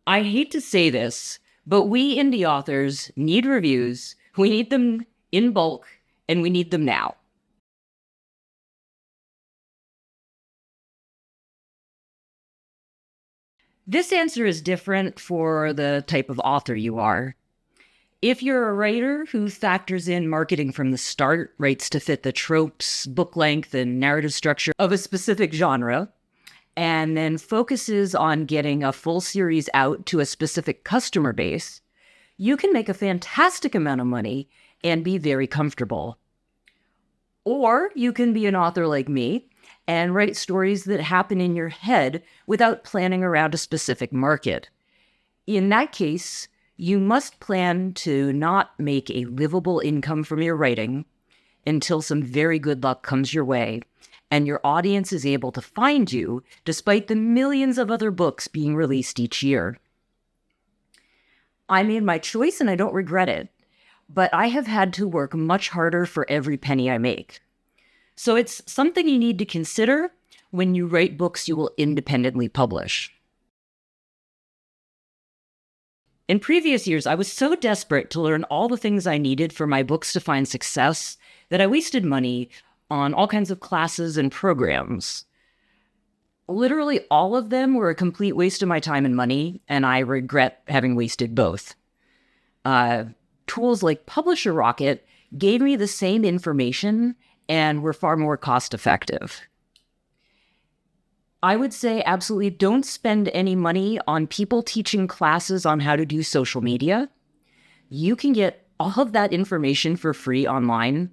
I hate to say this, but we indie authors need reviews. We need them in bulk, and we need them now. This answer is different for the type of author you are. If you're a writer who factors in marketing from the start, writes to fit the tropes, book length, and narrative structure of a specific genre, and then focuses on getting a full series out to a specific customer base, you can make a fantastic amount of money and be very comfortable. Or you can be an author like me and write stories that happen in your head without planning around a specific market. In that case, you must plan to not make a livable income from your writing until some very good luck comes your way and your audience is able to find you despite the millions of other books being released each year. I made my choice and I don't regret it, but I have had to work much harder for every penny I make. So it's something you need to consider when you write books you will independently publish. In previous years, I was so desperate to learn all the things I needed for my books to find success that I wasted money on all kinds of classes and programs. Literally all of them were a complete waste of my time and money, and I regret having wasted both. Tools like Publisher Rocket gave me the same information and were far more cost-effective. I would say absolutely don't spend any money on people teaching classes on how to do social media. You can get all of that information for free online,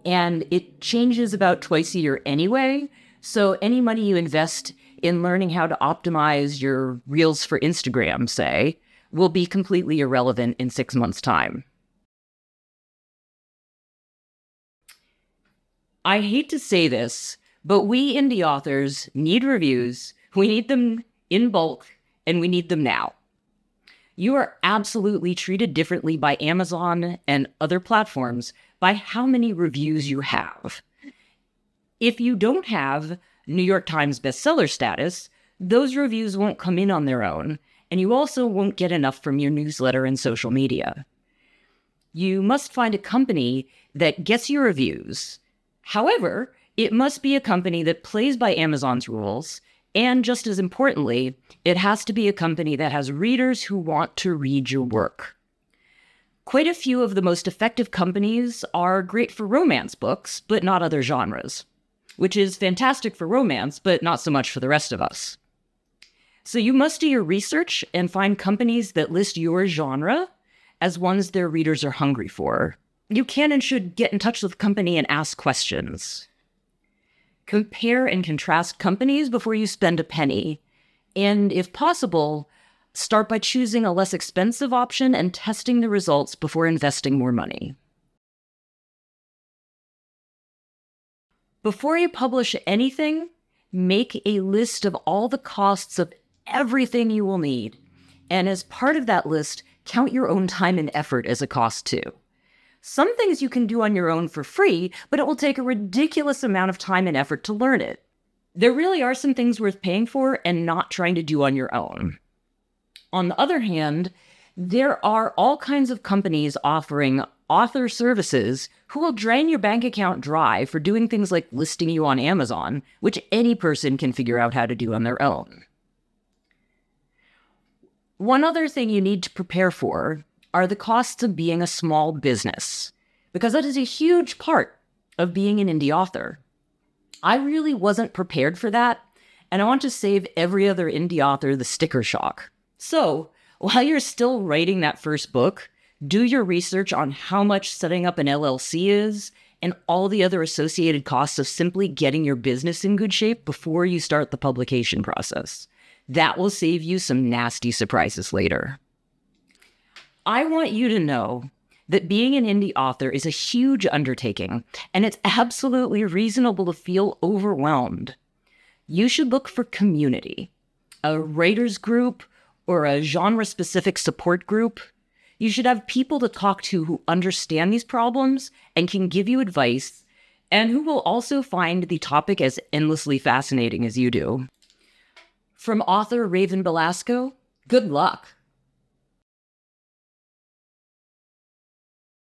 and it changes about twice a year anyway, so any money you invest in learning how to optimize your Reels for Instagram, say, will be completely irrelevant in 6 months' time. I hate to say this, but we indie authors need reviews. We need them in bulk, and we need them now. You are absolutely treated differently by Amazon and other platforms by how many reviews you have. If you don't have New York Times bestseller status, those reviews won't come in on their own, and you also won't get enough from your newsletter and social media. You must find a company that gets your reviews. However, it must be a company that plays by Amazon's rules, and just as importantly, it has to be a company that has readers who want to read your work. Quite a few of the most effective companies are great for romance books, but not other genres, which is fantastic for romance, but not so much for the rest of us. So you must do your research and find companies that list your genre as ones their readers are hungry for. You can and should get in touch with the company and ask questions. Compare and contrast companies before you spend a penny. And if possible, start by choosing a less expensive option and testing the results before investing more money. Before you publish anything, make a list of all the costs of everything you will need. And as part of that list, count your own time and effort as a cost too. Some things you can do on your own for free, but it will take a ridiculous amount of time and effort to learn it. There really are some things worth paying for and not trying to do on your own. On the other hand, there are all kinds of companies offering author services who will drain your bank account dry for doing things like listing you on Amazon, which any person can figure out how to do on their own. One other thing you need to prepare for are the costs of being a small business, because that is a huge part of being an indie author. I really wasn't prepared for that, and I want to save every other indie author the sticker shock. So, while you're still writing that first book, do your research on how much setting up an LLC is and all the other associated costs of simply getting your business in good shape before you start the publication process. That will save you some nasty surprises later. I want you to know that being an indie author is a huge undertaking, and it's absolutely reasonable to feel overwhelmed. You should look for community, a writer's group, or a genre-specific support group. You should have people to talk to who understand these problems and can give you advice, and who will also find the topic as endlessly fascinating as you do. From author Raven Belasco, Good luck.